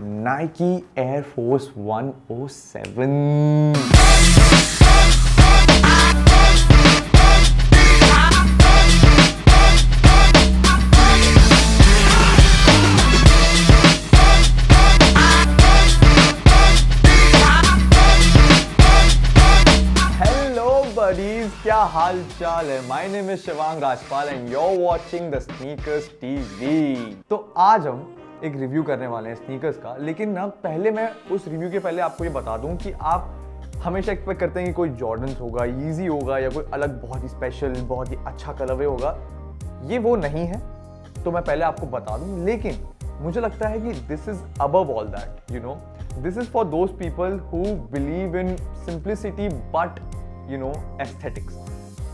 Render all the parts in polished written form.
Nike Air Force 107. क्या हाल चाल है? My name is Shivang Rajpal and you're watching the Sneakers TV। तो आज हम एक रिव्यू करने वाले हैं स्नीकर्स का, लेकिन ना पहले मैं उस रिव्यू के पहले आपको ये बता दूं कि आप हमेशा एक्सपेक्ट करते हैं कि कोई जॉर्डन्स होगा, ईजी होगा या कोई अलग बहुत ही स्पेशल बहुत ही अच्छा कलरवे होगा। ये वो नहीं है, तो मैं पहले आपको बता दूं। लेकिन मुझे लगता है कि this is above all that, you no, this is for those people who believe in simplicity but aesthetics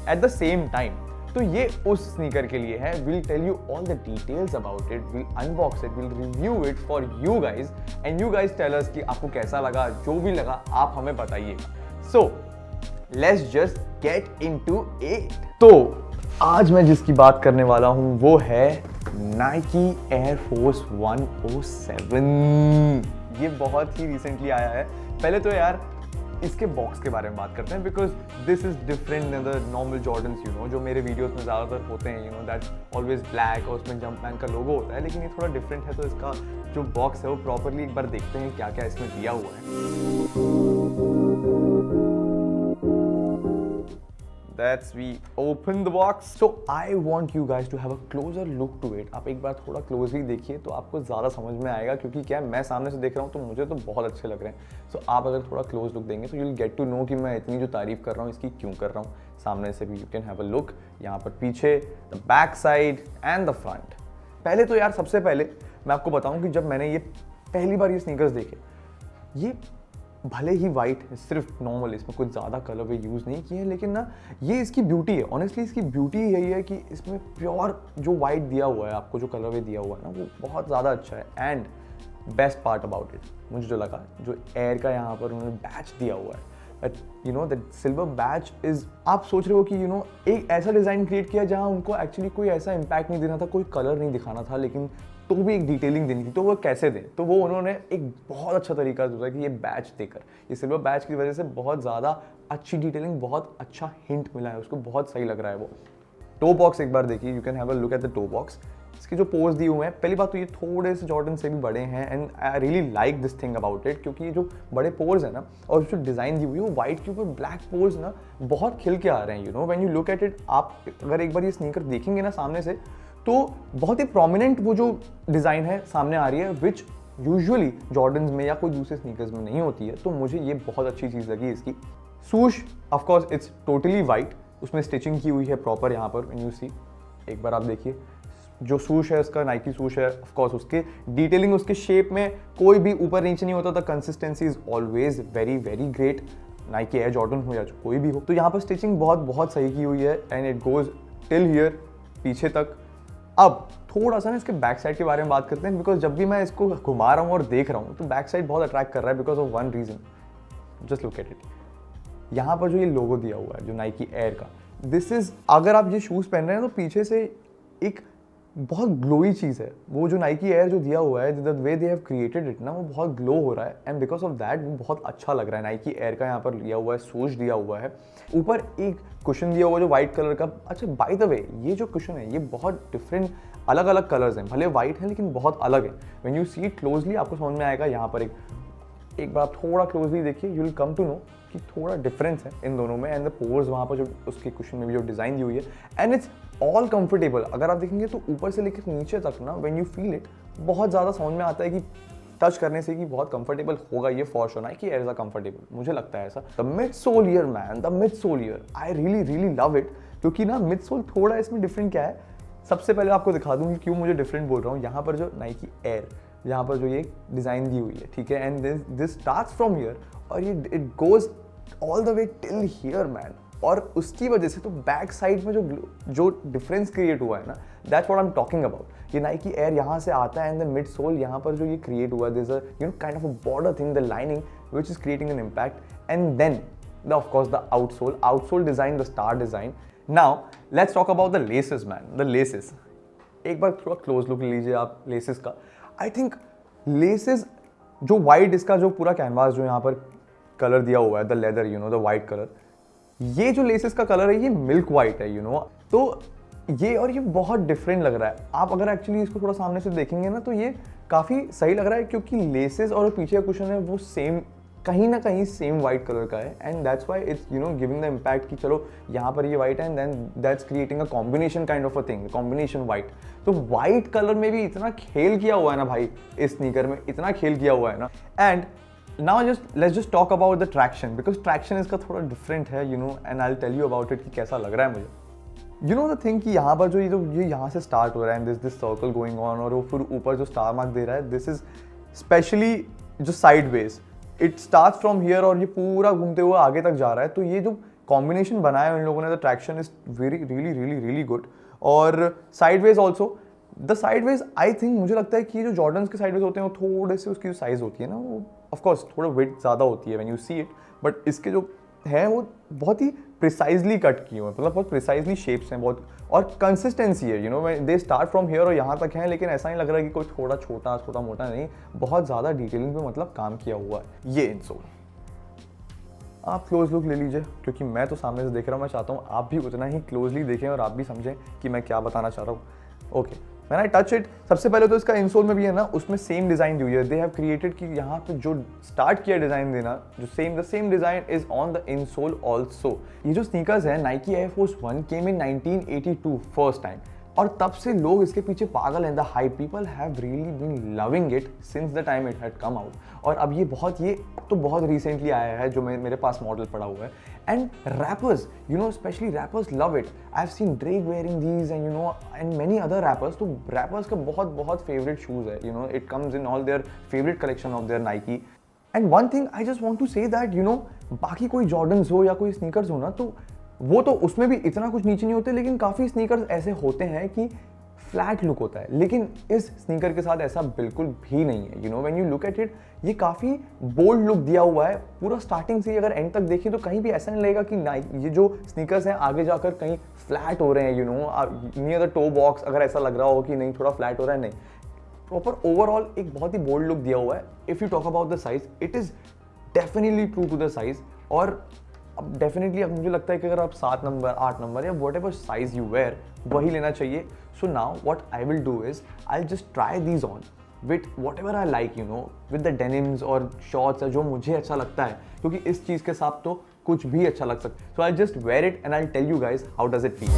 at the same time। तो ये उस स्नीकर के लिए है। We'll tell you all the details about it, we'll unbox it, we'll review it for you guys and you guys tell us कि आपको कैसा लगा। जो भी लगा आप हमें बताइएगा। So let's just get into it। तो आज मैं जिसकी बात करने वाला हूँ वो है Nike Air Force 107। ये बहुत ही रिसेंटली आया है। पहले तो यार इसके बॉक्स के बारे में बात करते हैं, because this is different than the normal Jordans, you know, जो मेरे वीडियोस में ज़्यादातर होते हैं, you know, that always black और उसमें जंपमैन का लोगो होता है। लेकिन ये थोड़ा डिफरेंट है, तो इसका जो बॉक्स है वो प्रॉपरली एक बार देखते हैं क्या क्या इसमें दिया हुआ है। That's we open the box. So I want you guys to have a closer look to it। आप एक बार थोड़ा क्लोजली देखिए तो आपको ज़्यादा समझ में आएगा, क्योंकि क्या मैं सामने से देख रहा हूँ तो मुझे तो बहुत अच्छे लग रहे हैं। So आप अगर थोड़ा क्लोज लुक देंगे तो you'll get to know कि मैं इतनी जो तारीफ कर रहा हूँ इसकी क्यों कर रहा हूँ। सामने से भी you can have a look, यहाँ पर पीछे, the back side and the front। पहले तो यार सबसे पहले मैं आपको बताऊँ कि जब मैंने ये पहली बार ये स्नीकर्स देखे, ये भले ही वाइट है, सिर्फ नॉर्मल, इसमें कुछ ज़्यादा कलर वे यूज़ नहीं किए हैं, लेकिन ना ये इसकी ब्यूटी है। ऑनेस्टली इसकी ब्यूटी यही है कि इसमें प्योर जो वाइट दिया हुआ है, आपको जो कलर वे दिया हुआ है ना, वो बहुत ज़्यादा अच्छा है। And best part about it मुझे जो लगा, जो एयर का यहाँ पर उन्होंने बैच दिया हुआ है, you know, that silver batch is, आप सोच रहे हो कि यू नो एक ऐसा डिज़ाइन क्रिएट किया जहाँ उनको एक्चुअली कोई ऐसा इम्पैक्ट नहीं देना था, कोई कलर नहीं दिखाना था, लेकिन तो भी एक डिटेलिंग देनी थी। तो वो कैसे दें, तो वो उन्होंने एक बहुत अच्छा तरीका सोचा कि ये बैच देकर, ये सिल्वर बैच की वजह से बहुत ज़्यादा अच्छी डिटेलिंग, बहुत अच्छा हिंट मिला है उसको, बहुत सही लग रहा है वो। टो बॉक्स एक बार देखिए, you can have a look at the toe box. इसके जो पोर्स दिए हुए हैं, पहली बात तो ये थोड़े से जॉर्डन से भी बड़े हैं, and I really like this thing about it, क्योंकि ये जो बड़े पोर्स है ना, और जो डिज़ाइन दी हुई है वो वाइट के ऊपर ब्लैक पोर्स ना बहुत खिल के आ रहे हैं, you no, when you look at it. आप अगर एक बार ये स्नीकर देखेंगे ना सामने से, तो बहुत ही प्रोमिनेंट वो जो डिज़ाइन है सामने आ रही है, विच यूजुअली जॉर्डन्स में या कोई दूसरे स्नीकर्स में नहीं होती है। तो मुझे ये बहुत अच्छी चीज़ लगी इसकी। सूश of course it's totally white, उसमें स्टिचिंग की हुई है प्रॉपर यहाँ पर, व्हेन यू सी, एक बार आप देखिए जो सूश है उसका, नाइकी सूश है, ऑफ कोर्स उसके डिटेलिंग, उसके शेप में कोई भी ऊपर नीचे नहीं होता था। Consistency is always very very great, Nike air Jordan हो या जो कोई भी हो। तो यहाँ पर स्टिचिंग बहुत बहुत सही की हुई है, and it goes till here, पीछे तक। अब थोड़ा सा ना इसके बैक साइड के बारे में बात करते हैं, बिकॉज जब भी मैं इसको घुमा रहा हूँ और देख रहा हूँ तो बैक साइड बहुत अट्रैक्ट कर रहा है, because of one reason, just look at it. यहाँ पर जो ये लोगो दिया हुआ है जो नाइकी एयर का, दिस इज, अगर आप ये शूज़ पहन रहे हैं तो पीछे से एक बहुत ग्लोई चीज़ है। वो जो नाइकी एयर जो दिया हुआ है, the way they have created it ना, वो बहुत ग्लो हो रहा है, एंड बिकॉज ऑफ दैट वो बहुत अच्छा लग रहा है। नाइकी एयर का यहाँ पर लिया हुआ है, सूश दिया हुआ है, ऊपर एक कुशन दिया हुआ है जो वाइट कलर का। अच्छा, बाय द वे ये जो कुशन है ये बहुत डिफरेंट अलग अलग कलर्स हैं, भले वाइट हैं लेकिन बहुत अलग है। When you see it closely आपको समझ में आएगा। यहाँ पर एक बार थोड़ा क्लोजली देखिए, you will come to know कि थोड़ा डिफरेंस है इन दोनों में, एंड द पोर्स वहाँ पर जो उसके कुशन में भी जो डिज़ाइन दी हुई है, एंड इट्स ऑल कंफर्टेबल। अगर आप देखेंगे तो ऊपर से लेकर नीचे तक ना, व्हेन यू फील इट, बहुत ज़्यादा समझ में आता है कि टच करने से कि बहुत कंफर्टेबल होगा ये, फॉर श्योर है कि एयर इज कंफर्टेबल, मुझे लगता है ऐसा। The midsole air man, the midsole air, I really really love it, क्योंकि ना मिड सोल थोड़ा इसमें डिफरेंट क्या है, सबसे पहले आपको दिखा दूँ कि क्यों मुझे डिफरेंट बोल रहा हूँ। यहाँ पर जो नाइकी एयर, यहाँ पर जो ये डिज़ाइन दी हुई है, ठीक है, and this starts from here और ये it goes all the way till here man, और उसकी वजह से तो बैक साइड में जो डिफरेंस क्रिएट हुआ है ना, that's what I am talking about. ये नाइकी एयर यहाँ से आता है, एंड द मिड सोल यहाँ पर जो ये क्रिएट हुआ है, this uh you know kind of a border thing, the lining which is creating an impact, and then the of course the outsole design, the star design. Now let's talk about the laces man, the laces. एक बार थोड़ा close look लीजिए आप laces का। I think laces जो white इसका जो पूरा कैनवास जो यहाँ पर कलर दिया हुआ है, the leather, you know, the white colour, ये जो लेसेस का कलर है ये मिल्क वाइट है, यू नो। तो ये और ये बहुत डिफरेंट लग रहा है। आप अगर एक्चुअली इसको थोड़ा सामने से देखेंगे ना तो ये काफ़ी सही लग रहा है, क्योंकि लेसेस और पीछे का कुशन है वो सेम, कहीं ना कहीं सेम वाइट कलर का है। And that's why it's, you know, giving the impact कि चलो यहाँ पर ये वाइट है and then that's creating a combination kind of a thing, combination white. तो वाइट कलर में भी इतना खेल किया हुआ है ना भाई, इस स्नीकर में इतना खेल किया हुआ है ना। And now let's just talk about the traction, because traction इसका थोड़ा डिफरेंट है, you know, and I will tell you about it कि कैसा लग रहा है मुझे। यू नो द थिंग कि यहाँ पर जो ये यहाँ से स्टार्ट हो रहा है, दिस सर्कल गोइंग ऑन, और वो फिर ऊपर जो स्टार मार्क दे रहा है, दिस इज स्पेशली जो side wedge, it start from here और ये पूरा घूमते हुए आगे तक जा रहा है। तो ये जो कॉम्बिनेशन बनाया है उन लोगों ने, the traction is really good. और sideways also, the sideways I think, मुझे लगता है कि जो जॉर्डन्स के साइडवेज होते हैं वो थोड़े से उसकी जो साइज होती है ना, वो ऑफकोर्स थोड़ा वेट ज़्यादा होती है when you see it, but इसके जो है वो बहुत ही प्रिसाइजली कट किए हुए हैं, मतलब बहुत प्रिसाइजली शेप्स हैं बहुत, और कंसिस्टेंसी है, you no, they start from here और यहाँ तक है, लेकिन ऐसा नहीं लग रहा कि कोई थोड़ा छोटा मोटा नहीं, बहुत ज़्यादा डिटेलिंग पे मतलब काम किया हुआ है। ये इंसोल आप क्लोज लुक ले लीजिए, क्योंकि मैं तो सामने से देख रहा हूँ, मैं चाहता हूँ आप भी उतना ही क्लोजली देखें और आप भी समझें कि मैं क्या बताना चाह रहा हूँ। Okay, when I touch it, सबसे पहले तो इसका इंसोल में भी है ना, उसमें सेम डिज़ाइन दी हुई है, दे हैव क्रिएटेड कि यहाँ पे जो स्टार्ट किया डिज़ाइन देना, जो the same design is on the insole also. ये जो स्नीकर्स है, Nike air force 1 came in 1982 first time, और तब से लोग इसके पीछे पागल हैं। The high people have really been loving it since the time it had come out. और अब ये तो बहुत रिसेंटली आया है, जो मेरे पास मॉडल पड़ा हुआ है। And rappers, you know, specially rappers love it. I have seen Drake wearing these and, you know, and many other rappers. तो रैपर्स का बहुत फेवरेट शूज है, you know, it comes in all their favourite collection of their Nike. And one thing I just want to say that, you know, बाकी कोई Jordans हो या कोई sneakers हो ना, तो वो तो उसमें भी इतना कुछ नीचे नहीं होते, लेकिन काफ़ी स्नीकर्स ऐसे होते हैं कि फ्लैट लुक होता है, लेकिन इस स्नीकर के साथ ऐसा बिल्कुल भी नहीं है। You no, when you look at it, ये काफ़ी बोल्ड लुक दिया हुआ है पूरा स्टार्टिंग से। अगर एंड तक देखें तो कहीं भी ऐसा नहीं लगेगा कि ये जो स्नीकर्स हैं आगे जाकर कहीं फ्लैट हो रहे हैं, you no, near the toe box, अगर ऐसा लग रहा हो कि नहीं थोड़ा फ्लैट हो रहा है, नहीं, प्रॉपर ओवरऑल एक बहुत ही बोल्ड लुक दिया हुआ है। If you talk about the size, it is definitely true to the size. और अब डेफिनेटली अब मुझे लगता है कि अगर आप 7 नंबर 8 नंबर या whatever size you wear, वही लेना चाहिए। So now what I will do is I just try these on with whatever I like, you know, with the denims और शॉर्ट्स, जो मुझे अच्छा लगता है, क्योंकि इस चीज़ के साथ तो कुछ भी अच्छा लग सकता है। So I just wear it and I tell you guys how does it feel.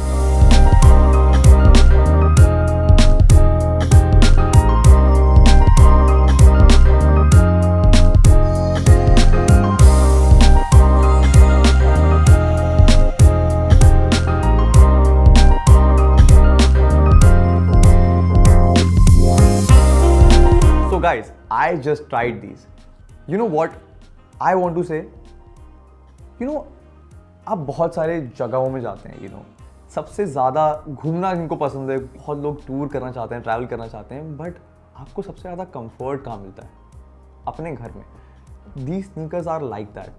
Guys, I just tried these. You know what I want to say? You know, आप बहुत सारे जगहों में जाते हैं, you know, सबसे ज़्यादा घूमना जिनको पसंद है, बहुत लोग टूर करना चाहते हैं, ट्रैवल करना चाहते हैं, बट आपको सबसे ज़्यादा कंफर्ट कहाँ मिलता है? अपने घर में। These sneakers are like that.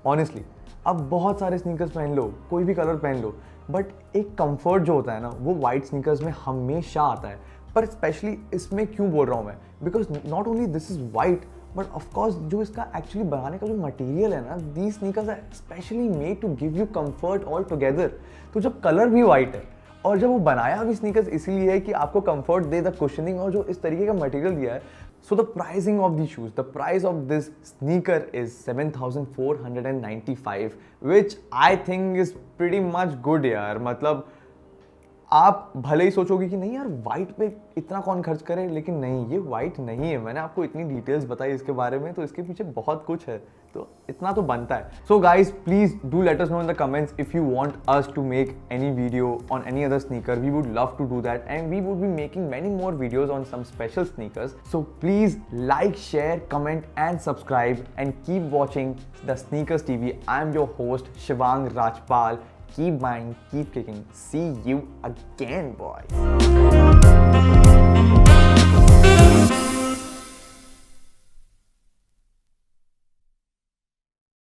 Honestly, आप बहुत सारे स्नीकर्स पहन लो, कोई भी कलर पहन लो, बट एक कंफर्ट जो होता है ना, वो वाइट स्नीकर्स में हमेशा आता है। पर स्पेशली इसमें क्यों बोल रहा हूँ मैं? Because not only this is white, but of course जो इसका एक्चुअली बनाने का जो मटेरियल है ना, these sneakers are specially made to give you comfort all together. तो जब कलर भी वाइट है और जब वो बनाया भी स्नीकर्स इसीलिए है कि आपको कंफर्ट दे, द कुशनिंग और जो इस तरीके का मटेरियल दिया है। So the pricing of the shoes, the price of this sneaker is 7,495, which I think is pretty much good यार। मतलब आप भले ही सोचोगे कि नहीं यार वाइट पे इतना कौन खर्च करे, लेकिन नहीं, ये वाइट नहीं है। मैंने आपको इतनी डिटेल्स बताई इसके बारे में, तो इसके पीछे बहुत कुछ है, तो इतना तो बनता है। So guys please do let us know in the comments if you want us to make any video on any other sneaker. We would love to do that and we would be making many more videos on some special sneakers. So please like, share, comment and subscribe and keep watching the sneakers TV. I am your host Shivang Rajpal. Keep buying, keep kicking. See you again, boys.